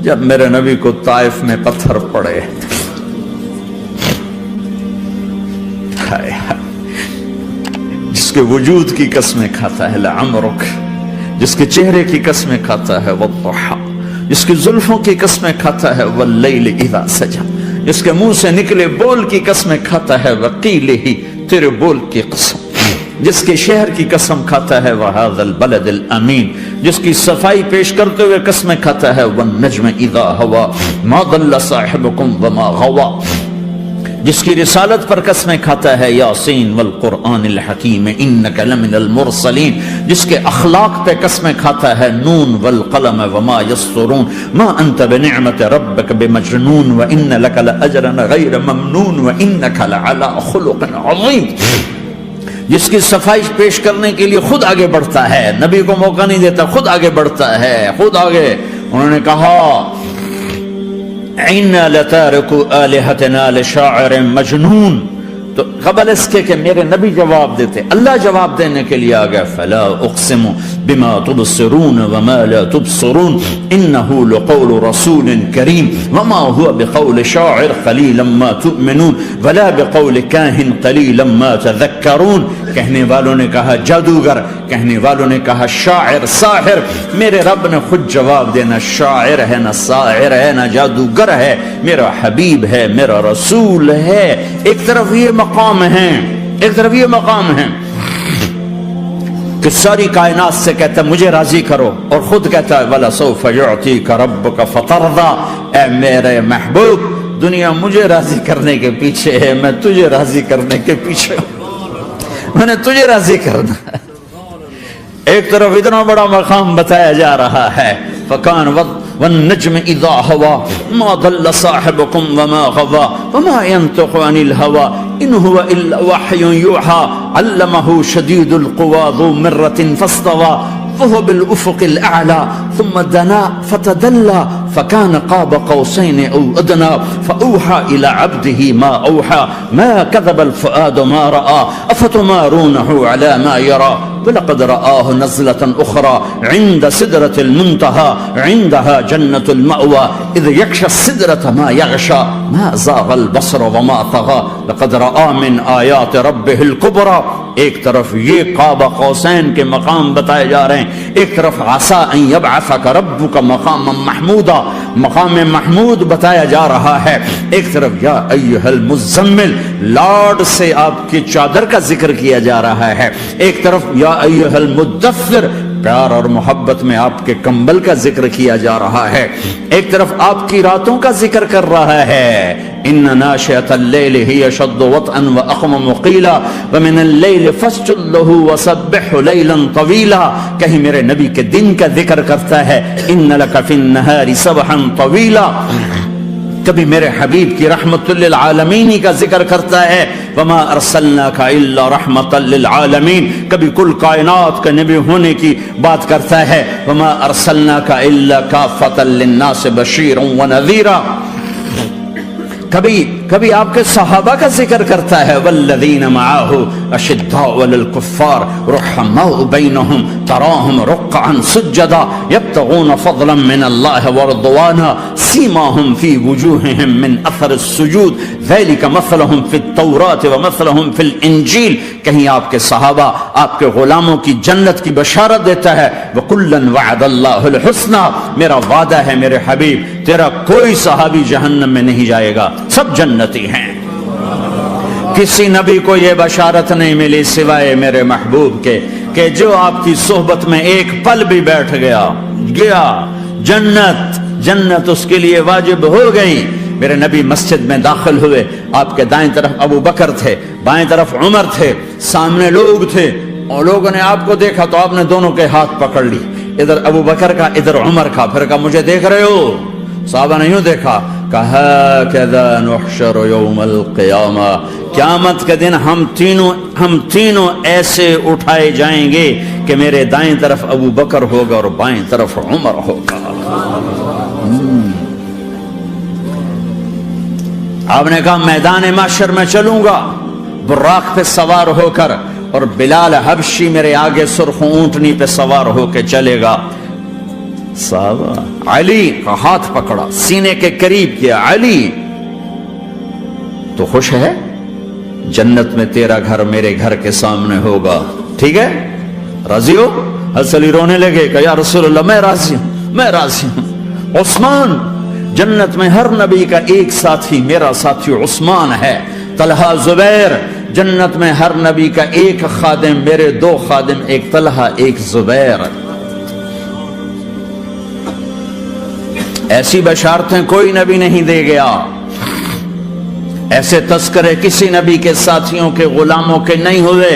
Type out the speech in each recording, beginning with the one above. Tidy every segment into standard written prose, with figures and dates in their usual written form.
جب میرے نبی کو طائف میں پتھر پڑے، جس کے وجود کی قسمیں کھاتا ہے لعمرک، جس کے چہرے کی قسمیں کھاتا ہے والضحی، جس کی زلفوں کی قسمیں کھاتا ہے واللیل اذا سجا، جس کے منہ سے نکلے بول کی قسمیں کھاتا ہے وقیلہ، تیرے بول کی قسم، جس کے شہر کی قسم کھاتا ہے وہذا البلد الامین، جس کی صفائی پیش کرتے ہوئے قسمیں کھاتا ہے والنجم اذا ہوا ما ضل صاحبکم وما غوا، جس کی رسالت پر قسمیں کھاتا ہے یاسین والقرآن الحکیم انک لمن المرسلین، جس کے اخلاق پہ قسمیں کھاتا ہے نون والقلم وما یسطرون ما انت بنعمت ربک بمجنون وان لک لاجرا غیر ممنون وانک لعلی خلق عظیم، جس کی صفائی پیش کرنے کے لیے خود آگے بڑھتا ہے، نبی کو موقع نہیں دیتا، خود آگے بڑھتا ہے، خود آگے۔ انہوں نے کہا اِنَّا لَتَارِكُ آلِهَتِنَا لِشَاعِرٍ مَجْنُونَ، تو قبل اس کے کہ میرے نبی جواب دیتے، اللہ جواب دینے کے لیے آ گیا فَلَا أُقْسِمُ بِمَا تُبْصِرُونَ وَمَا لَا تُبْصِرُونَ إِنَّهُ لَقَوْلُ رَسُولٍ كَرِيمٍ وَمَا هُوَ بِقَوْلِ شَاعِرٍ قَلِيلًا مَا تُؤْمِنُونَ وَلَا بِقَوْلِ كَاهِنٍ قَلِيلًا مَا تَذَكَّرُونَ۔ کہنے والوں نے کہا جادوگر، کہنے والوں نے کہا شاعر، ساحر، میرے رب نے خود جواب دینا شاعر ہے، نہ ساحر ہے، نہ جادوگر ہے، میرا حبیب ہے، میرا رسول ہے۔ ایک طرف یہ مقام ہے، ایک طرف یہ مقام ہے کہ ساری کائنات سے کہتا ہے مجھے راضی کرو، اور خود کہتا ہے وَلَسَوْفَ يُعْطِيكَ رَبُّكَ فَتَرْضَىٰ، اے میرے محبوب دنیا مجھے راضی کرنے کے پیچھے ہے، میں تجھے راضی کرنے کے پیچھے ہوں، میں نے تجھے راضی کرنا ہے۔ ایک طرف اتنا بڑا مقام بتایا جا رہا ہے فَكَانَ وَالنَّجْمِ إِذَا هَوَىٰ مَا ضَلَّ صَاحِبُكُمْ وَمَا غَوَىٰ وَمَا يَنطِقُ عَنِ الْهَوَىٰ إِنْ هُوَ إِلَّا وَحْيٌ يُوحَىٰ عَلَّمَهُ شَدِيدُ الْقُوَىٰ ذُو مِرَّةٍ فَاسْتَوَىٰ وَهُوَ بِالْأُفُقِ الْأَعْلَىٰ ثُمَّ دَنَا فَتَدَلَّىٰ فَكَانَ قَابَ قَوْسَيْنِ أَوْ أَدْنَىٰ فَأَوْحَىٰ إِلَىٰ عَبْدِهِ مَا أَوْحَىٰ مَا كَذَبَ الْفُؤَادُ مَا رَأَىٰ أَفَتُمَارُونَهُ عَلَىٰ مَا يَرَىٰ وَلَقَدْ رَآهُ نَزْلَةً أُخْرَىٰ عِندَ سِدْرَةِ الْمُنتَهَىٰ عِندَهَا جَنَّةُ الْمَأْوَىٰ إِذْ يَغْشَى السِّدْرَةَ مَا يَغْشَىٰ مَا زَاغَ الْبَصَرُ وَمَا طَغَىٰ لَقَدْ رَآ مِنْ آيَاتِ رَبِّهِ الْكُبْرَىٰ۔ ایک طرف یہ قاب قوسین کے مقام بتائے جا رہے ہیں، ایک طرف عسیٰ ان یبعثک ربک مقاما محمودا، مقام محمود بتایا جا رہا ہے، ایک طرف یا ایھا المزمل، لاڈ سے آپ کی چادر کا ذکر کیا جا رہا ہے، ایک طرف یا ایھا المدثر، پیار اور محبت میں آپ کے کمبل کا ذکر کیا جا رہا ہے، ایک طرف آپ کی راتوں کا ذکر کر رہا ہے ان ناشئۃ اللیل ہی اشد وطئا واقوم قیلا ومن اللیل فاسجد له وسبحه لیلا طویلا، کہیں میرے نبی کے دن کا ذکر کرتا ہے ان لک فی النہار سبحا طویلا، کبھی میرے حبیب کی رحمت للعالمین کا ذکر کرتا ہے وما ارسلناک الا رحمتا للعالمین، کبھی کل کائنات کا نبی ہونے کی بات کرتا ہے وما ارسلناک الا کافۃ للناس بشیرا ونذیرا، کبھی آپ کے صحابہ کا ذکر کرتا ہے والذین معه اشداء علی الکفار رحماء بینہم تراہم رکعا سجدا یبتغون فضلا من اللہ ورضوانا سیماہم فی وجوہہم من اثر السجود ذلک مثلہم فی التوراۃ ومثلہم فی الانجیل، کہیں آپ کے صحابہ آپ کے غلاموں کی جنت کی بشارت دیتا ہے وکلا وعد اللہ الحسنى، میرا وعدہ ہے میرے حبیب تیرا کوئی صحابی جہنم میں نہیں جائے گا، سب جنتی ہیں۔ کسی نبی کو یہ بشارت نہیں ملی سوائے میرے محبوب کے کہ جو آپ کی صحبت میں ایک پل بھی بیٹھ گیا جنت اس کے لیے واجب ہو گئی۔ میرے نبی مسجد میں داخل ہوئے، آپ کے دائیں طرف ابو بکر تھے، بائیں طرف عمر تھے، سامنے لوگ تھے، اور لوگوں نے آپ کو دیکھا تو آپ نے دونوں کے ہاتھ پکڑ لی، ادھر ابو بکر کا ادھر عمر کا، پھر کہا مجھے دیکھ رہے ہو؟ صحابہ نے یوں دیکھا، کہا کذا نحشر یوم القیامہ، قیامت کے دن ہم تینوں ایسے اٹھائے جائیں گے کہ میرے دائیں طرف ابو بکر ہوگا اور بائیں طرف عمر ہوگا۔ آپ نے کہا میدان محشر میں چلوں گا براق پہ سوار ہو کر، اور بلال حبشی میرے آگے سرخ اونٹنی پہ سوار ہو کے چلے گا، صحابہ علی کا ہاتھ پکڑا، سینے کے قریب کیا، علی تو خوش ہے؟ جنت میں تیرا گھر میرے گھر کے سامنے ہوگا، ٹھیک ہے؟ راضی ہو؟ حضرت علی رونے لگے کہ یا رسول اللہ میں راضی ہوں، میں راضی ہوں۔ عثمان، جنت میں ہر نبی کا ایک ساتھی میرا ساتھی عثمان ہے۔ طلحہ، زبیر، جنت میں ہر نبی کا ایک خادم میرے دو خادم، ایک طلحہ ایک زبیر۔ ایسی بشارتیں کوئی نبی نہیں دے گیا، ایسے تذکرے کسی نبی کے ساتھیوں کے غلاموں کے نہیں ہوئے۔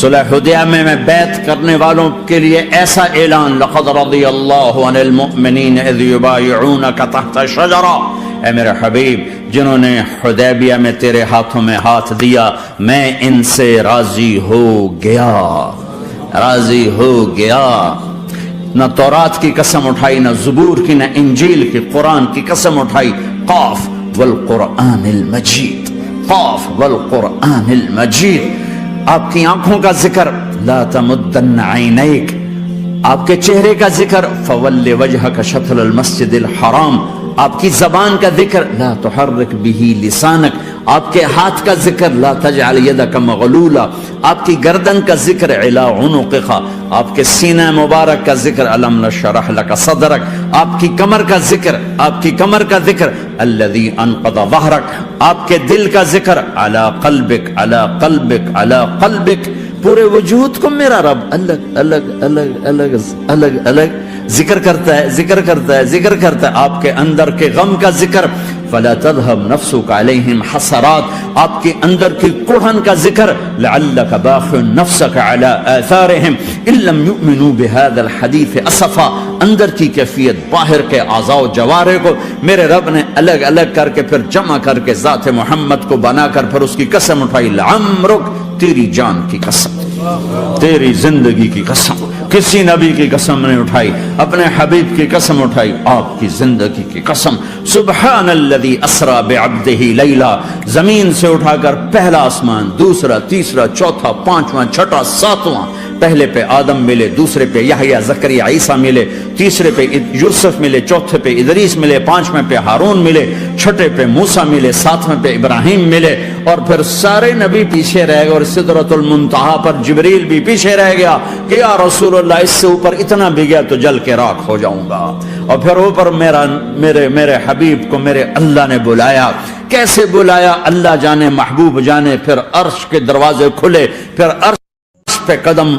صلح حدیبیہ میں بیعت کرنے والوں کے لیے ایسا اعلان، لقد رضی اللہ عن المؤمنین اذ یبایعونک تحت الشجرہ، اے میرے حبیب جنہوں نے حدیبیہ میں تیرے ہاتھوں میں ہاتھ دیا میں ان سے راضی ہو گیا، راضی ہو گیا۔ نہ تورات کی قسم اٹھائی، نہ زبور کی، نہ انجیل کی، قرآن کی قسم اٹھائی۔ قاف والقرآن المجید، قاف والقرآن المجید۔ آپ کی آنکھوں کا ذکر، لا تمدن عینیک، آپ کے چہرے کا ذکر، فول وجہک شطر المسجد الحرام، آپ کی زبان کا ذکر، لا تحرک بہ لسانک، آپ کے ہاتھ کا ذکر، لا تجعل یدک مغلولا، آپ کی گردن کا ذکر، علی عنقک، آپ کے سینہ مبارک کا ذکر، الم نشرح لک صدرک، آپ کی کمر کا ذکر، آپ کی کمر کا ذکر، الذی انقض ظہرک، آپ کے دل کا ذکر، علی قلبک، علی قلبک، علی قلبک۔ پورے وجود کو میرا رب الگ الگ الگ الگ الگ الگ ذکر کرتا ہے، ذکر کرتا ہے، ذکر کرتا ہے۔ آپ کے اندر کے غم کا ذکر، فلا تذهب نفسك عليهم حسرات، آپ کے اندر کی کڑھن کا ذکر، لعلك باخع نفسك على آثارهم ان لم يؤمنوا بهذا الحديث اسفا، اندر کی کیفیت، باہر کے اعضاء و جوارح کو میرے رب نے الگ الگ کر کے پھر جمع کر کے ذات محمد کو بنا کر پھر اس کی قسم اٹھائی، لعمرک، تیری جان کی قسم، تیری زندگی کی قسم۔ کسی نبی کی قسم نہیں اٹھائی، اپنے حبیب کی قسم اٹھائی، آپ کی زندگی کی قسم۔ سبحان الذی اسری بعبدہ لیلا، زمین سے اٹھا کر پہلا آسمان، دوسرا، تیسرا، چوتھا، پانچواں، چھٹا، ساتواں، پہلے پہ آدم ملے، دوسرے پہ یحییٰ، زکریا، عیسیٰ ملے، تیسرے پہ یوسف ملے، چوتھے پہ ادریس ملے، پانچویں پہ ہارون ملے، چھٹے پہ موسیٰ ملے، ساتویں پہ ابراہیم ملے، اور پھر سارے نبی پیچھے رہ گئے، اور سدرۃ المنتہا پر جبریل بھی پیچھے رہ گیا کہ یا رسول اللہ اس سے اوپر اتنا بھی گیا تو جل کے راکھ ہو جاؤں گا۔ اور پھر اوپر میرے حبیب کو میرے اللہ نے بلایا، کیسے بلایا اللہ جانے، محبوب جانے۔ پھر عرش کے دروازے کھلے، پھر عرش پہ قدم،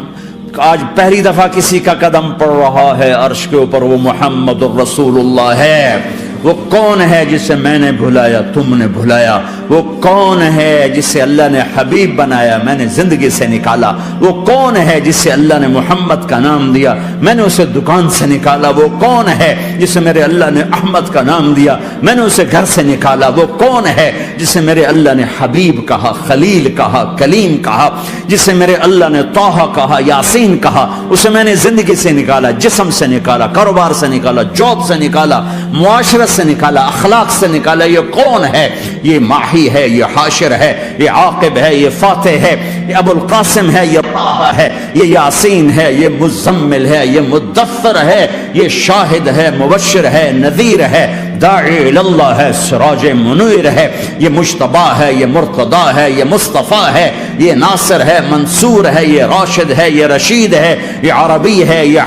آج پہلی دفعہ کسی کا قدم پڑ رہا ہے عرش کے اوپر، وہ محمد الرسول اللہ ہے۔ وہ کون ہے جسے میں نے بھلایا، تم نے بھلایا؟ وہ کون ہے جسے اللہ نے حبیب بنایا، میں نے زندگی سے نکالا؟ وہ کون ہے جسے اللہ نے محمد کا نام دیا، میں نے اسے دکان سے نکالا؟ وہ کون ہے جسے میرے اللہ نے احمد کا نام دیا، میں نے اسے گھر سے نکالا؟ وہ کون ہے جسے میرے اللہ نے حبیب کہا، خلیل کہا، کلیم کہا، جسے میرے اللہ نے طہ کہا، یاسین کہا؟ اسے میں نے زندگی سے نکالا، جسم سے نکالا، کاروبار سے نکالا، جاب سے نکالا، معاشرت سے نکالا، اخلاق سے نکالا۔ یہ کون ہے؟ یہ ماہی ہے، یہ حاشر ہے، یہ عاقب ہے، یہ فاتح ہے، یہ ابو القاسم ہے، یہ طه ہے، یہ یاسین ہے، یہ مزمل ہے، یہ مدثر ہے، یہ شاہد ہے، مبشر ہے، نذیر ہے، داعی اللہ ہے، سراج منیر ہے، یہ مجتبی ہے، یہ مرتضی ہے، یہ مصطفیٰ ہے، یہ ناصر ہے، منصور ہے، یہ راشد ہے، یہ رشید ہے، یہ عربی ہے، یہ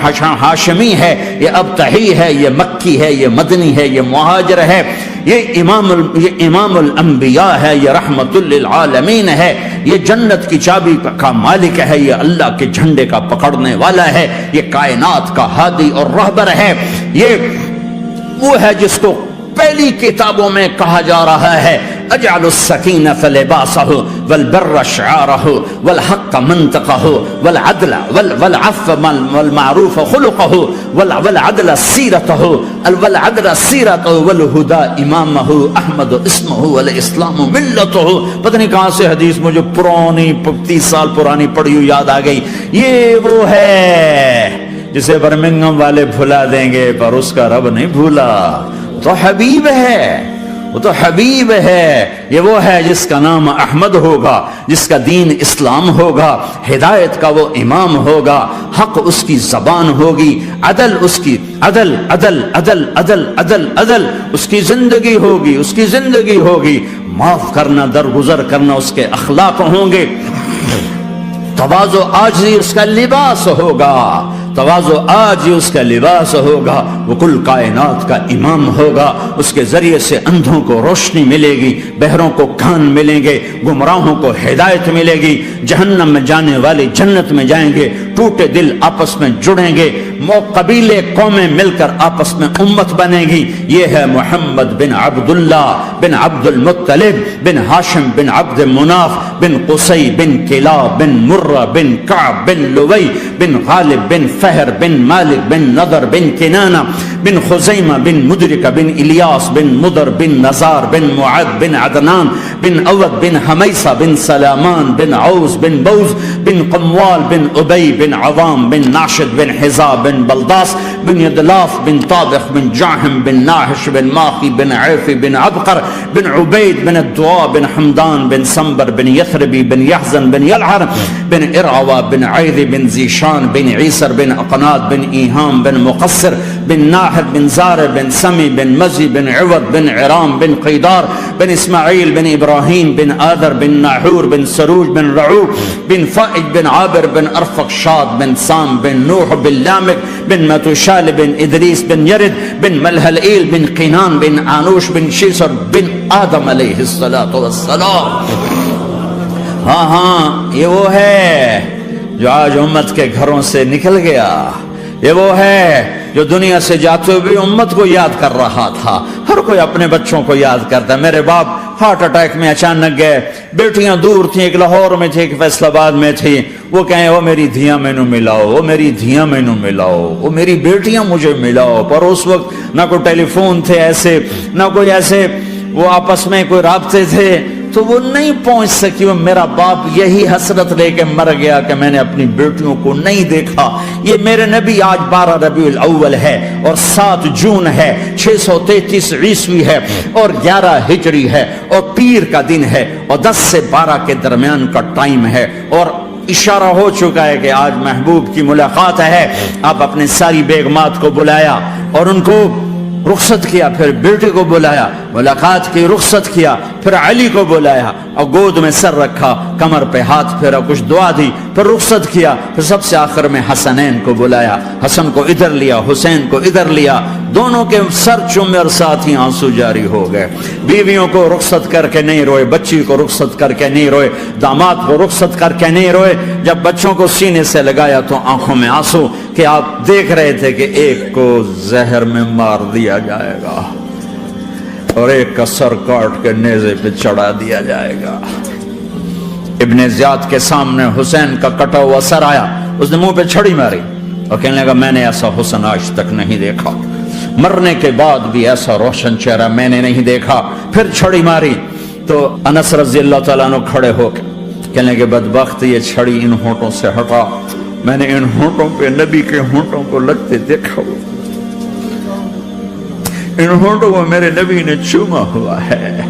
ہاشمی ہے، یہ ابتحی ہے، یہ مکی ہے، یہ مدنی ہے، یہ مہاجر ہے، یہ امام الانبیاء ہے، یہ رحمت للعالمین ہے، یہ جنت کی چابی کا مالک ہے، یہ اللہ کے جھنڈے کا پکڑنے والا ہے، یہ کائنات کا ہادی اور رہبر ہے، یہ وہ ہے جس کو پہلی کتابوں میں کہا جا رہا ہے اجعل السکینۃ لباسہ والبر شعارہ والحق منطقہ والعدل والعفو والمعروف خلقہ والعدل سیرتہ والہدى امامہ احمد اسمہ والاسلام ملتہ۔ پتہ نہیں کہاں سے حدیث مجھے پرانی 30 سال پرانی پڑھی ہوئی یاد آ گئی۔ یہ وہ ہے جسے برمنگم والے بھلا دیں گے پر اس کا رب نہیں بھولا، تو حبیب ہے، وہ تو حبیب ہے، یہ وہ ہے جس کا نام احمد ہوگا، جس کا دین اسلام ہوگا، ہدایت کا وہ امام ہوگا، حق اس کی زبان ہوگی، عدل اس کی عدل عدل عدل عدل عدل عدل اس کی زندگی ہوگی، اس کی زندگی ہوگی، معاف کرنا، درگزر کرنا اس کے اخلاق ہوں گے، تواضع عاجزی اس کا لباس ہوگا، تواضع آج اس کا لباس ہوگا، وہ کل کائنات کا امام ہوگا، اس کے ذریعے سے اندھوں کو روشنی ملے گی، بہروں کو کان ملیں گے، گمراہوں کو ہدایت ملے گی، جہنم میں جانے والے جنت میں جائیں گے، ٹوٹے دل آپس میں جڑیں گے، قبیلے قومیں مل کر آپس میں امت بنے گی۔ یہ ہے محمد بن عبداللہ بن عبد المطلب بن ہاشم بن عبد مناف بن قصی بن کلاب بن مرہ بن کعب بن لوی بن غالب بن فہر بن مالک بن نضر بن کنانہ بن خزیمہ بن مدرکہ بن الیاس بن مدر بن نزار بن معد بن عدنان بن اود بن حمیسہ بن سلامان بن عوز بن بوز بن قموال بن ابی بن عوام بن ناشد بن حزاب بن بلداس بن یدلاف بن طابخ بن جاہم بن ناحش بن ماخی بن عیفی بن عبقر بن عبید بن الدعاء بن حمدان بن سنبر بن یثربی بن یحزن بن یلعر بن ارعوا بن عیذ بن زیشان بن عیسر بن اقناد بن ایہام بن مقصر بن ناحد بن زار بن سمی بن مزی بن عوض بن عرام بن قیدار بن اسماعیل بن ابراہیم بن آدر بن ناحور بن سروج بن رعوب بن فائج بن عابر بن ارفق شاد بن سام بن نوح بن لامک بن متوشال بن ادریس بن یرد بن ملحلئیل بن قینان بن آنوش بن شیسر بن آدم علیہ السلام۔ ہاں ہاں، یہ وہ ہے جو آج امت کے گھروں سے نکل گیا، یہ وہ ہے جو دنیا سے جاتے ہوئے امت کو یاد کر رہا تھا۔ ہر کوئی اپنے بچوں کو یاد کرتا ہے۔ میرے باپ ہارٹ اٹیک میں اچانک گئے، بیٹیاں دور تھیں، ایک لاہور میں تھی، ایک فیصل آباد میں تھی، وہ کہیں وہ میری دھیاں مینوں ملاؤ، وہ میری دھیاں مینوں ملاؤ، وہ میری بیٹیاں مجھے ملاؤ۔ پر اس وقت نہ کوئی ٹیلی فون تھے ایسے، نہ کوئی ایسے وہ آپس میں کوئی رابطے تھے، تو وہ نہیں پہنچ سکی۔ وہ میرا باپ یہی حسرت لے کے مر گیا کہ میں نے اپنی بیٹیوں کو نہیں دیکھا۔ یہ میرے نبی آج 12 ربیع الاول ہے اور 7 جون ہے، 633 عیسوی ہے اور 11 ہجری ہے اور پیر کا دن ہے اور 10 سے 12 کے درمیان کا ٹائم ہے، اور اشارہ ہو چکا ہے کہ آج محبوب کی ملاقات ہے۔ آپ اپنے ساری بیگمات کو بلایا اور ان کو رخصت کیا، پھر بیٹے کو بلایا، ملاقات کی، رخصت کیا، پھر علی کو بلایا اور گود میں سر رکھا، کمر پہ ہاتھ پھیرا، کچھ دعا دی، پھر رخصت کیا، پھر سب سے آخر میں حسنین کو بلایا، حسن کو ادھر لیا، حسین کو ادھر لیا، دونوں کے سر چومے اور ساتھ ہی آنسو جاری ہو گئے۔ بیویوں کو رخصت کر کے نہیں روئے، بچی کو رخصت کر کے نہیں روئے، داماد کو رخصت کر کے نہیں روئے۔ جب بچوں کو سینے سے لگایا تو آنکھوں میں آنسو، کہ آپ دیکھ رہے تھے کہ ایک کو زہر میں مار دیا جائے گا اور ایک کا سر کاٹ کے نیزے پہ چڑھا دیا جائے گا۔ ابن زیاد کے سامنے حسین کا کٹا ہوا سر آیا، اس نے منہ پہ چھڑی ماری اور کہنے لگا میں نے ایسا حسن آج تک نہیں دیکھا، مرنے کے بعد بھی ایسا روشن چہرہ میں نے نہیں دیکھا۔ پھر چھڑی ماری تو انس رضی اللہ تعالیٰ عنہ کھڑے ہو کے کہنے لگے بدبخت، یہ چھڑی ان ہونٹوں سے ہٹا، میں نے ان ہونٹوں پہ نبی کے ہونٹوں کو لگتے دیکھا، ان ہونٹوں کو میرے نبی نے چوما ہوا ہے۔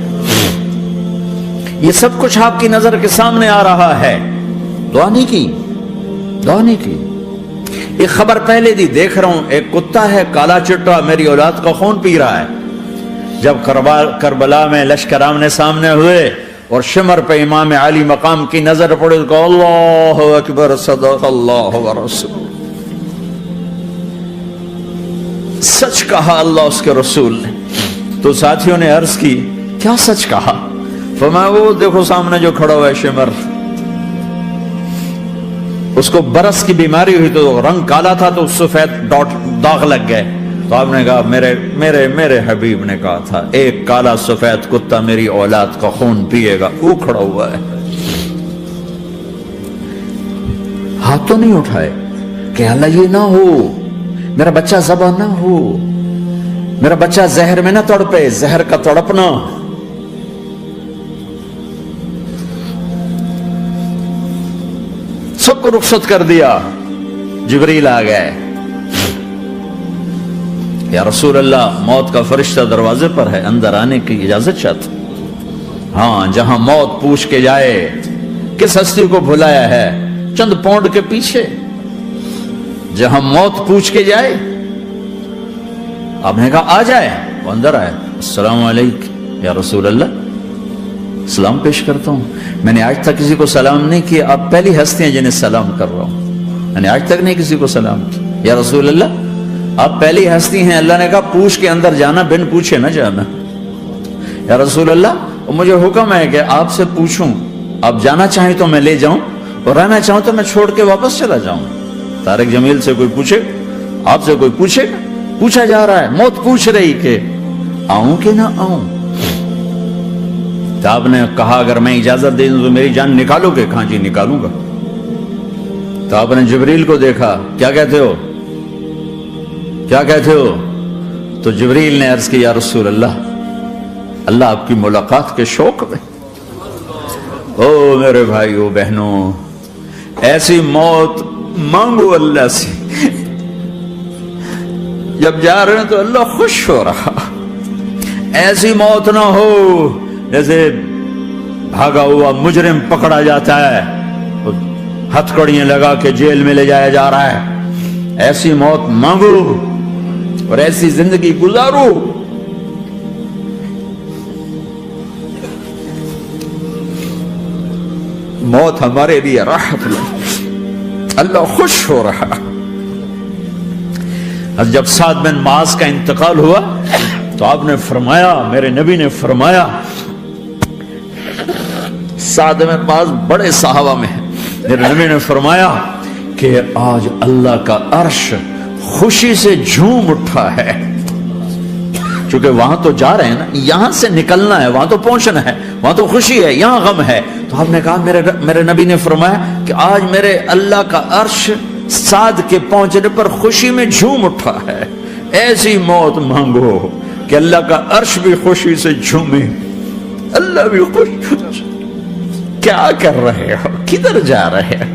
یہ سب کچھ آپ کی نظر کے سامنے آ رہا ہے، دعا نہیں کی، دعا نہیں کی۔ ایک خبر پہلے دی دیکھ رہا ہوں، ایک کتا ہے کالا چٹا میری اولاد کا خون پی رہا ہے۔ جب کربلا میں لشکر آمنے سامنے ہوئے اور شمر پہ امام علی مقام کی نظر پڑے تو اللہ اکبر، صدق اللہ ورسول، سچ کہا اللہ اس کے رسول نے۔ تو ساتھیوں نے عرض کی کیا سچ کہا؟ فرمایا وہ دیکھو سامنے جو کھڑا ہوا ہے شمر، اس کو برس کی بیماری ہوئی تو رنگ کالا تھا تو سفید داغ لگ گئے، تو آپ نے کہا میرے حبیب نے کہا تھا ایک کالا سفید کتا میری اولاد کا خون پیے گا، وہ کھڑا ہوا ہے۔ ہاتھ تو نہیں اٹھائے کہ اللہ یہ نہ ہو، میرا بچہ ذبح نہ ہو، میرا بچہ زہر میں نہ تڑپے، زہر کا تڑپنا۔ سب کو رخصت کر دیا، جبریل آ گئے، یا رسول اللہ موت کا فرشتہ دروازے پر ہے، اندر آنے کی اجازت چاہتا. ہاں، جہاں موت پوچھ کے جائے کس ہستی کو بھلایا ہے چند پونڈ کے پیچھے، جہاں موت پوچھ کے جائے. آپ نے کہا آ جائے، وہ اندر آئے. السلام علیکم یا رسول اللہ، سلام پیش کرتا ہوں. میں نے آج تک کسی کو سلام نہیں کیا، آپ پہلی ہستی ہیں جنہیں سلام کر رہا ہوں. میں نے آج تک نہیں کسی کو سلام کیا. یا رسول اللہ آپ پہلی ہستی ہیں. اللہ نے کہا پوچھ کے اندر جانا، بن پوچھے نہ جانا. یا رسول اللہ مجھے حکم ہے کہ آپ سے پوچھوں، آپ جانا چاہیں تو میں لے جاؤں اور رہنا چاہوں تو میں چھوڑ کے واپس چلا جاؤں. طارق جمیل سے کوئی پوچھے، آپ سے کوئی پوچھے، پوچھا جا رہا ہے. موت پوچھ رہی کہ آؤں کہ نہ آؤں. تو آپ نے کہا اگر میں اجازت دے دوں تو میری جان نکالو گے؟ کہاں جی نکالوں گا. تو آپ نے جبریل کو دیکھا، کیا کہتے ہو، کیا کہتے ہو؟ تو جبریل نے عرض کی یا رسول اللہ، اللہ آپ کی ملاقات کے شوق میں. او میرے بھائیو بہنوں، ایسی موت مانگو اللہ سے. جب جا رہے ہیں تو اللہ خوش ہو رہا. ایسی موت نہ ہو جیسے بھاگا ہوا مجرم پکڑا جاتا ہے، ہتھکڑیاں لگا کے جیل میں لے جایا جا رہا ہے. ایسی موت مانگو اور ایسی زندگی گزارو. موت ہمارے لیے راحت ہے، اللہ خوش ہو رہا. جب سعد بن معاذ کا انتقال ہوا تو آپ نے فرمایا، میرے نبی نے فرمایا، سعد بن معاذ بڑے صحابہ میں ہیں، میرے نبی نے فرمایا کہ آج اللہ کا عرش خوشی سے جھوم اٹھا ہے. چونکہ وہاں تو جا رہے ہیں نا، یہاں سے نکلنا ہے، وہاں تو پہنچنا ہے، وہاں تو خوشی ہے، یہاں غم ہے. تو آپ نے کہا، میرے نبی نے فرمایا کہ آج میرے اللہ کا عرش سعد کے پہنچنے پر خوشی میں جھوم اٹھا ہے. ایسی موت مانگو کہ اللہ کا عرش بھی خوشی سے جھومے، اللہ بھی خوش. کیا کر رہے ہو، کدھر جا رہے ہو؟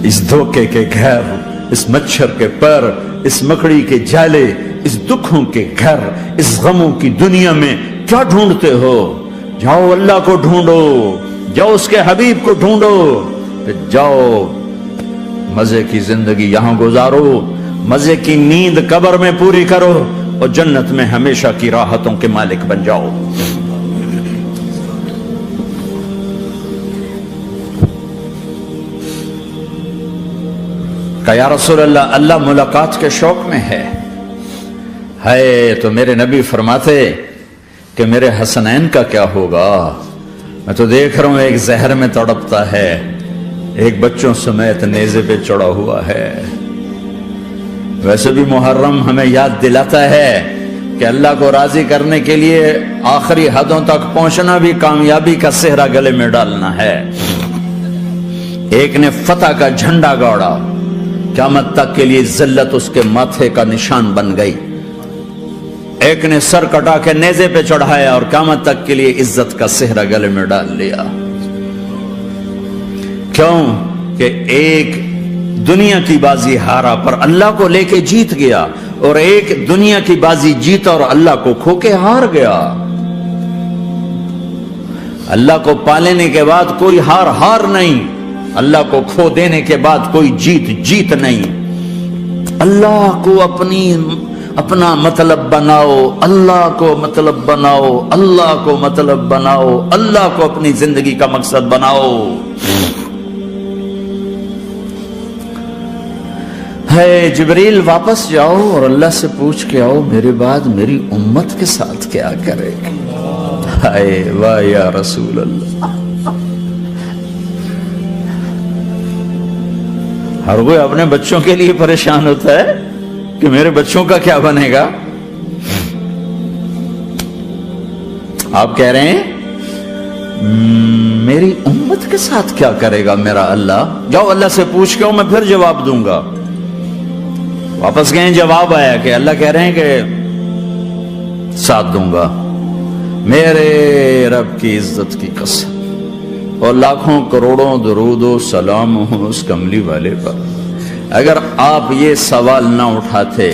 اس دھوکے کے گھر، اس مچھر کے پر، اس مکڑی کے جالے، اس دکھوں کے گھر، اس غموں کی دنیا میں کیا ڈھونڈتے ہو؟ جاؤ اللہ کو ڈھونڈو، جاؤ اس کے حبیب کو ڈھونڈو، جاؤ مزے کی زندگی یہاں گزارو، مزے کی نیند قبر میں پوری کرو اور جنت میں ہمیشہ کی راحتوں کے مالک بن جاؤ. کہ یا رسول اللہ، اللہ ملاقات کے شوق میں ہے. تو میرے نبی فرماتے کہ میرے حسنین کا کیا ہوگا؟ میں تو دیکھ رہا ہوں ایک زہر میں تڑپتا ہے، ایک بچوں سمیت نیزے پہ چڑھا ہوا ہے. ویسے بھی محرم ہمیں یاد دلاتا ہے کہ اللہ کو راضی کرنے کے لیے آخری حدوں تک پہنچنا بھی کامیابی کا صحرا گلے میں ڈالنا ہے. ایک نے فتح کا جھنڈا گاڑا، قیامت تک کے لیے ذلت اس کے ماتھے کا نشان بن گئی. ایک نے سر کٹا کے نیزے پہ چڑھایا اور قیامت تک کے لیے عزت کا صحرا گلے میں ڈال لیا. کیوں کہ ایک دنیا کی بازی ہارا پر اللہ کو لے کے جیت گیا، اور ایک دنیا کی بازی جیتا اور اللہ کو کھو کے ہار گیا. اللہ کو پالینے کے بعد کوئی ہار نہیں، اللہ کو کھو دینے کے بعد کوئی جیت نہیں. اللہ کو اپنا مطلب بناؤ، اللہ کو مطلب بناؤ، اللہ کو مطلب بناؤ، اللہ کو اپنی زندگی کا مقصد بناؤ. جبریل واپس جاؤ اور اللہ سے پوچھ کے آؤ میرے بعد میری امت کے ساتھ کیا کرے گا. واہ یا رسول اللہ. ہر کوئی اپنے بچوں کے لیے پریشان ہوتا ہے کہ میرے بچوں کا کیا بنے گا. آپ کہہ رہے ہیں میری امت کے ساتھ کیا کرے گا میرا اللہ. جاؤ اللہ سے پوچھ کے آؤ، میں پھر جواب دوں گا. واپس گئے، جواب آیا کہ اللہ کہہ رہے ہیں کہ ساتھ دوں گا. میرے رب کی عزت کی قسم اور لاکھوں کروڑوں درود و سلام ہوں اس کملی والے پر. اگر آپ یہ سوال نہ اٹھاتے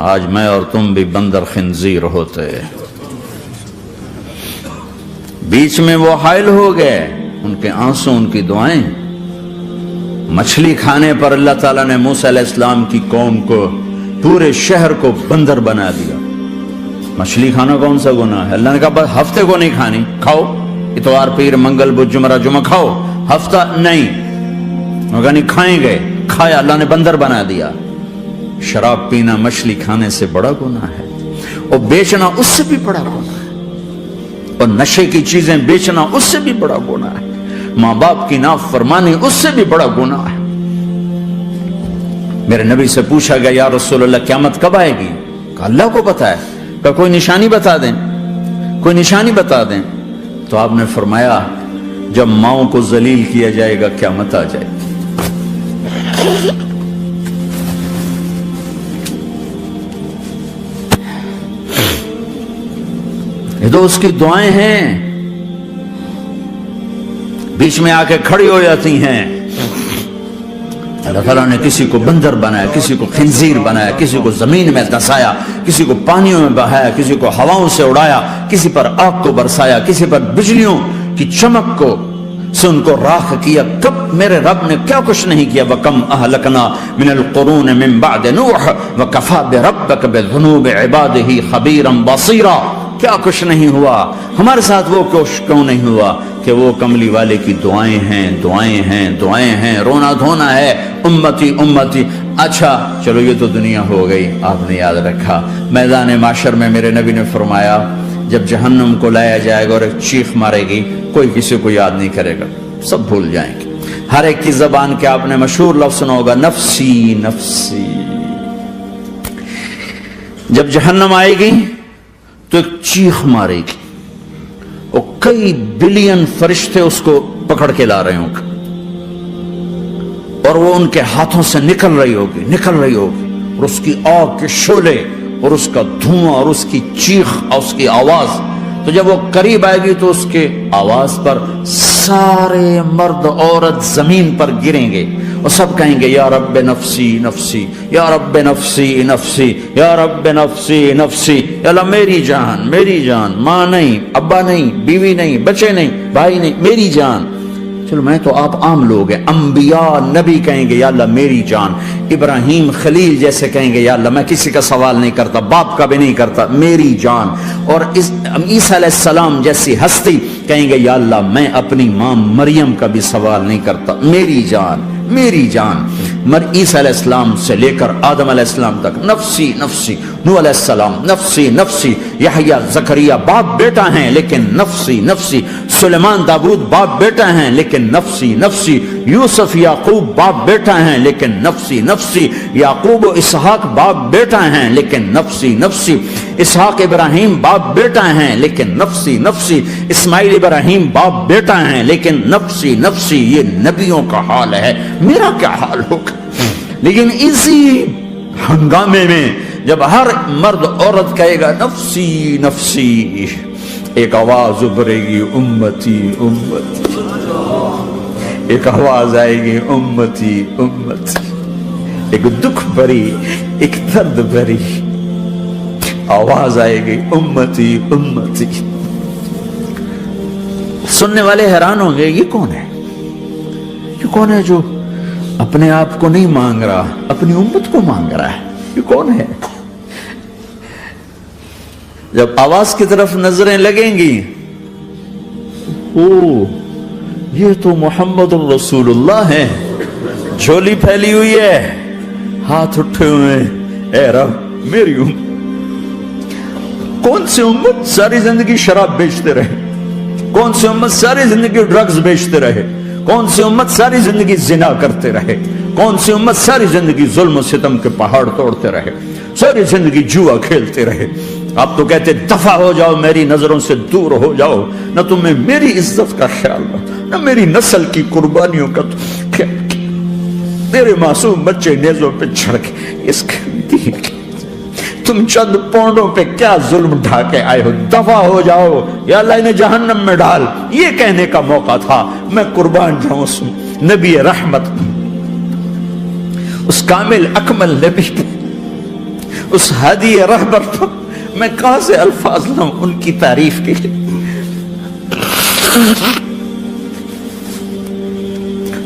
آج میں اور تم بھی بندر خنزیر ہوتے. بیچ میں وہ حائل ہو گئے، ان کے آنسو، ان کی دعائیں. مچھلی کھانے پر اللہ تعالیٰ نے موسیٰ علیہ السلام کی قوم کو، پورے شہر کو بندر بنا دیا. مچھلی کھانا کون سا گناہ ہے؟ اللہ نے کہا بس ہفتے کو نہیں کھانی، کھاؤ اتوار پیر منگل بدھ جمعہ جمعہ کھاؤ، ہفتہ نہیں. مگر نہیں کھائیں گے، کھایا، اللہ نے بندر بنا دیا. شراب پینا مچھلی کھانے سے بڑا گناہ ہے، اور بیچنا اس سے بھی بڑا گناہ ہے، اور نشے کی چیزیں بیچنا اس سے بھی بڑا گناہ ہے، ماں باپ کی نافرمانی اس سے بھی بڑا گناہ ہے. میرے نبی سے پوچھا گیا یا رسول اللہ قیامت کب آئے گی؟ کہا اللہ کو پتا ہے. کہا کوئی نشانی بتا دیں، کوئی نشانی بتا دیں. تو آپ نے فرمایا جب ماؤں کو ذلیل کیا جائے گا قیامت آ جائے گی. یہ تو اس کی دعائیں ہیں، بیچ میں آ کے کھڑی ہو جاتی ہیں. اللہ تعالیٰ نے کسی کو بندر بنایا، کسی کو خنزیر بنایا، کسی کو زمین میں دھسایا، کسی کو پانیوں میں بہایا، کسی کو ہواؤں سے اڑایا، کسی پر آگ کو برسایا، کسی پر بجلیوں کی چمک کو سے ان کو راکھ کیا. کب میرے رب نے کیا کچھ نہیں کیا. وَكَمْ أَهْلَكْنَا مِنَ الْقُرُونِ مِنْ بَعْدِ نُوحٍ وَكَفَى بِرَبِّكَ بِذُنُوبِ عِبَادِهِ خَبِيرًا بَصِيرًا. کیا کچھ نہیں ہوا ہمارے ساتھ، وہ کیوں نہیں ہوا کہ وہ کملی والے کی دعائیں ہیں، دعائیں ہیں، دعائیں ہیں، رونا دھونا ہے، امتی امتی. اچھا چلو یہ تو دنیا ہو گئی، آپ نے یاد رکھا. میدان معاشر میں میرے نبی نے فرمایا جب جہنم کو لایا جائے گا اور ایک چیخ مارے گی، کوئی کسی کو یاد نہیں کرے گا، سب بھول جائیں گے. ہر ایک کی زبان کے آپ نے مشہور لفظ سنا ہوگا نفسی نفسی. جب جہنم آئے گی تو ایک چیخ مارے گی اور کئی بلین فرشتے اس کو پکڑ کے لا رہے ہوں گے، اور وہ ان کے ہاتھوں سے نکل رہی ہوگی اور اس کی آگ کے شعلے اور اس کا دھواں اور اس کی چیخ اور اس کی آواز. تو جب وہ قریب آئے گی تو اس کے آواز پر سارے مرد عورت زمین پر گریں گے اور سب کہیں گے یا رب نفسی نفسی، یا رب نفسی نفسی، یا رب نفسی نفسی. یا اللہ میری جان، میری جان، ماں نہیں، ابا نہیں، بیوی نہیں، بچے نہیں، بھائی نہیں، میری جان. چلو میں تو آپ عام لوگ ہیں، انبیاء نبی کہیں گے یا اللہ میری جان. ابراہیم خلیل جیسے کہیں گے یا اللہ میں کسی کا سوال نہیں کرتا، باپ کا بھی نہیں کرتا، میری جان. اور عیسیٰ علیہ السلام جیسی ہستی کہیں گے یا اللہ میں اپنی ماں مریم کا بھی سوال نہیں کرتا، میری جان، میری جان. عیسیٰ علیہ السلام سے لے کر آدم علیہ السلام تک نفسی نفسی. نوح علیہ السلام نفسی نفسی. یحییٰ زکریا باپ بیٹا ہیں لیکن نفسی نفسی. سلیمان داؤد باپ بیٹا ہیں لیکن نفسی نفسی. یوسف یعقوب باپ بیٹا ہیں لیکن نفسی نفسی. یعقوب و اسحاق باپ بیٹا ہیں لیکن نفسی نفسی. اسحاق ابراہیم باپ بیٹا ہیں لیکن نفسی نفسی. اسماعیل ابراہیم باپ بیٹا ہیں لیکن نفسی نفسی. یہ نبیوں کا حال ہے، میرا کیا حال ہوگا؟ لیکن اسی ہنگامے میں جب ہر مرد عورت کہے گا نفسی نفسی، ایک آواز ابھرے گی امتی امتی. ایک آواز آئے گی امتی امتی. ایک دکھ بھری، ایک درد بھری آواز آئے گی امتی امتی. سننے والے حیران ہوں گے یہ کون ہے، یہ کون ہے جو اپنے آپ کو نہیں مانگ رہا، اپنی امت کو مانگ رہا ہے، یہ کون ہے؟ جب آواز کی طرف نظریں لگیں گی، او یہ تو محمد الرسول اللہ ہے، جھولی پھیلی ہوئی ہے، ہاتھ اٹھے ہوئے، اے رب میری امت. کون سی امت ساری زندگی شراب بیچتے رہے؟ کون سی امت ساری زندگی ڈرگز بیچتے رہے؟ کون سی امت ساری زندگی زنا کرتے رہے؟ کون سی امت ساری زندگی ظلم و ستم کے پہاڑ توڑتے رہے؟ ساری زندگی جوا کھیلتے رہے؟ آپ تو کہتے دفع ہو جاؤ، میری نظروں سے دور ہو جاؤ، نہ تمہیں میری عزت کا خیال رہا، نہ میری نسل کی قربانیوں کا خیال کیا. میرے معصوم بچے نیزوں پہ چڑھ کے اس دین کے تم چند پونڈوں پہ کیا ظلم ڈھا کے آئے ہو؟ دفع ہو جاؤ، یا اللہ انہیں جہنم میں ڈال. یہ کہنے کا موقع تھا، میں قربان جاؤں نبی رحمت. اس کامل اکمل نبی پر، اس ہادی رہبر پر میں کہاں سے الفاظ لاؤں ان کی تعریف کے لیے؟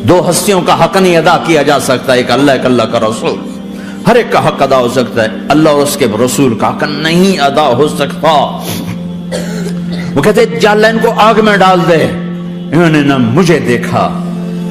دو ہستیوں کا حق نہیں ادا کیا جا سکتا، ایک اللہ، ایک اللہ کا رسول۔ ہر ایک کا حق ادا ہو سکتا ہے، اللہ اور اس کے رسول کا حق نہیں ادا ہو سکتا۔ وہ کہتے جا اللہ ان کو آگ میں ڈال دے، انہوں نے نہ مجھے دیکھا،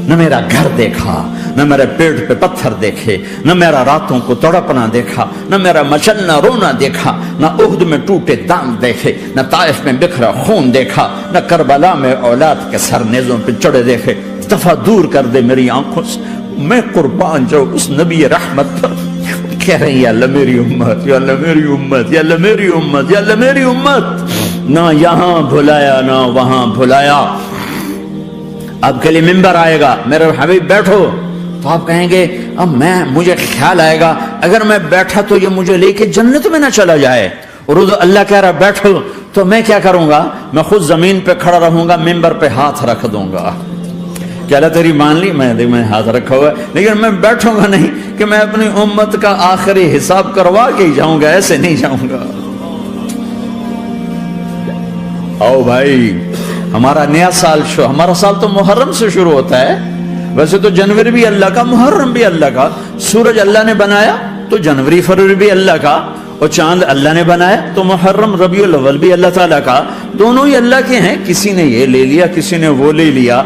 نہ میرا گھر دیکھا، نہ میرے پیٹ پہ پتھر دیکھے، نہ میرا راتوں کو تڑپنا دیکھا، نہ میرا مچلنا رونا دیکھا، نہ احد میں ٹوٹے دانت دیکھے، نہ طائف میں بکھرا خون دیکھا، نہ کربلا میں اولاد کے سر نیزوں پہ چڑھے دیکھے۔ دفعہ دور کر دے میری آنکھوں سے، میں قربان جاؤں اس نبی رحمت پر۔ کہہ رہے ہیں یا اللہ میری امت، یا اللہ میری امت، یا اللہ میری امت، یا اللہ میری امت، نہ یہاں بھلایا نہ وہاں بھلایا۔ آپ کے لیے ممبر آئے گا، میرے حبیب بیٹھو، تو آپ کہیں گے اب مجھے خیال آئے گا اگر میں بیٹھا تو یہ مجھے لے کے جنت میں نہ چلا جائے، اور اللہ کہہ رہا بیٹھو تو میں کیا کروں گا؟ میں خود زمین پہ کھڑا رہوں گا، ممبر پہ ہاتھ رکھ دوں گا کہ اللہ تیری مان لی، میں ہاتھ رکھا ہوا ہے، لیکن میں بیٹھوں گا نہیں کہ میں اپنی امت کا آخری حساب کروا کے ہی جاؤں گا، ایسے نہیں جاؤں گا۔ آؤ بھائی، ہمارا نیا سال ہمارا سال تو محرم سے شروع ہوتا ہے، ویسے تو جنوری بھی اللہ کا، محرم بھی اللہ کا، سورج اللہ نے بنایا تو جنوری فروری بھی اللہ کا، اور چاند اللہ نے بنایا تو محرم ربیع الاول بھی اللہ تعالیٰ کا، دونوں ہی اللہ کے ہیں۔ کسی نے یہ لے لیا، کسی نے وہ لے لیا۔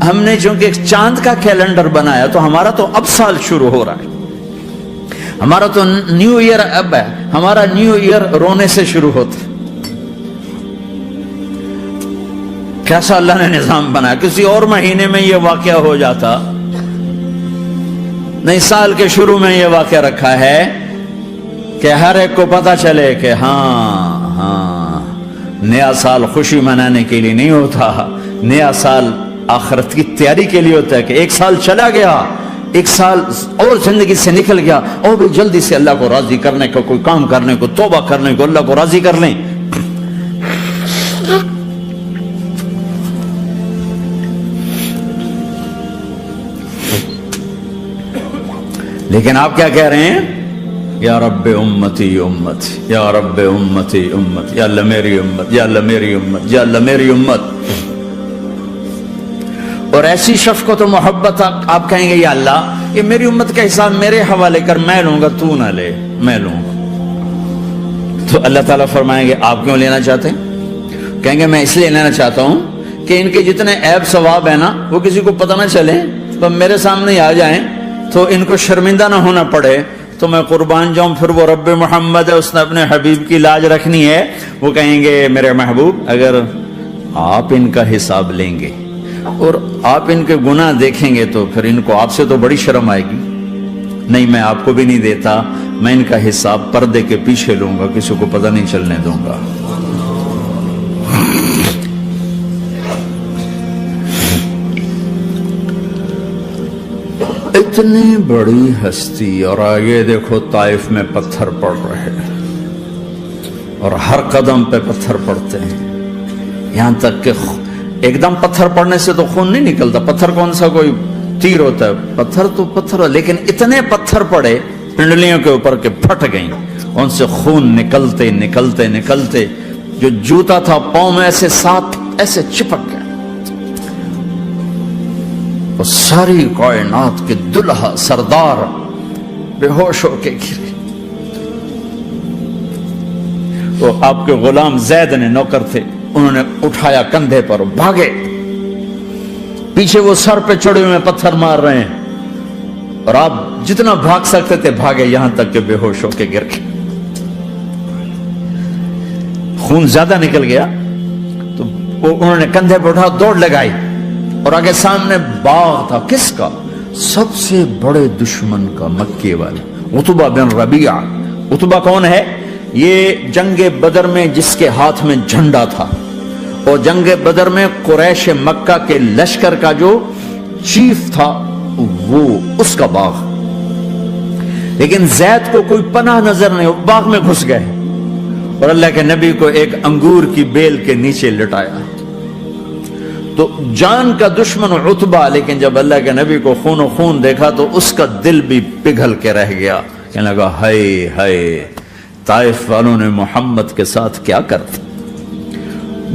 ہم نے چونکہ چاند کا کیلنڈر بنایا تو ہمارا تو اب سال شروع ہو رہا ہے، ہمارا تو نیو ایئر اب ہے، ہمارا نیو ایئر رونے سے شروع ہوتا ہے۔ کیسا اللہ نے نظام بنایا، کسی اور مہینے میں یہ واقعہ ہو جاتا، نہیں سال کے شروع میں یہ واقعہ رکھا ہے کہ ہر ایک کو پتا چلے کہ ہاں نیا سال خوشی منانے کے لیے نہیں ہوتا، نیا سال آخرت کی تیاری کے لیے ہوتا ہے کہ ایک سال چلا گیا، ایک سال اور زندگی سے نکل گیا، اور بھی جلدی سے اللہ کو راضی کرنے کو، کوئی کام کرنے کو، توبہ کرنے کو، اللہ کو راضی کر لیں۔ لیکن آپ کیا کہہ رہے ہیں؟ یا رب امتی امت، یا رب امتی امت، یا اللہ میری امت، یا اللہ میری امت، یا اللہ میری امت۔ اور ایسی شفقت و محبت آپ کہیں گے یا اللہ یہ میری امت کا حساب میرے حوالے کر، میں لوں گا، تو نہ لے، میں لوں گا۔ تو اللہ تعالیٰ فرمائیں گے آپ کیوں لینا چاہتے ہیں؟ کہیں گے میں اس لیے لینا چاہتا ہوں کہ ان کے جتنے عیب ثواب ہیں نا وہ کسی کو پتہ نہ چلے، تو میرے سامنے آ جائیں تو ان کو شرمندہ نہ ہونا پڑے، تو میں قربان جاؤں۔ پھر وہ رب محمد ہے، اس نے اپنے حبیب کی لاج رکھنی ہے، وہ کہیں گے میرے محبوب اگر آپ ان کا حساب لیں گے اور آپ ان کے گناہ دیکھیں گے تو پھر ان کو آپ سے تو بڑی شرم آئے گی، نہیں میں آپ کو بھی نہیں دیتا، میں ان کا حساب پردے کے پیچھے لوں گا، کسی کو پتہ نہیں چلنے دوں گا۔ اتنی بڑی ہستی، اور آگے دیکھو طائف میں پتھر پڑ رہے ہیں، اور ہر قدم پہ پتھر پڑتے ہیں، یہاں تک کہ ایک دم پتھر پڑنے سے تو خون نہیں نکلتا، پتھر کون سا کوئی تیر ہوتا ہے، پتھر تو پتھر، لیکن اتنے پتھر پڑے پنڈلیوں کے اوپر کہ پھٹ گئیں، ان سے خون نکلتے نکلتے نکلتے جو جوتا تھا پاؤں میں ایسے ساتھ ایسے چپک گیا، اور ساری کائنات کے دلہا سردار بے ہوش ہو کے گرے۔ تو آپ کے غلام زید نے نوکر تھے، انہوں نے اٹھایا کندھے پر، بھاگے، پیچھے وہ سر پہ چڑھے ہوئے پتھر مار رہے ہیں، اور آپ جتنا بھاگ سکتے تھے بھاگے، یہاں تک کہ بے ہوش ہو کے گر گئے، خون زیادہ نکل گیا، تو انہوں نے کندھے پہ اٹھا دوڑ لگائی، اور آگے سامنے باغ تھا، کس کا؟ سب سے بڑے دشمن کا، مکے والے عتبہ بن ربیعہ۔ عتبہ کون ہے؟ یہ جنگ بدر میں جس کے ہاتھ میں جھنڈا تھا، اور جنگ بدر میں قریش مکہ کے لشکر کا جو چیف تھا وہ اس کا باغ، لیکن زید کو کوئی پناہ نظر نہیں، وہ باغ میں گھس گئے، اور اللہ کے نبی کو ایک انگور کی بیل کے نیچے لٹایا، تو جان کا دشمن عتبہ، لیکن جب اللہ کے نبی کو خون و خون دیکھا تو اس کا دل بھی پگھل کے رہ گیا، کہنے لگا ہائے ہائے، طائف والوں نے محمد کے ساتھ کیا کر دیا۔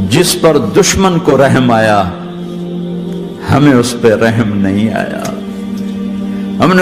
جس پر دشمن کو رحم آیا ہمیں اس پہ رحم نہیں آیا، ہم نے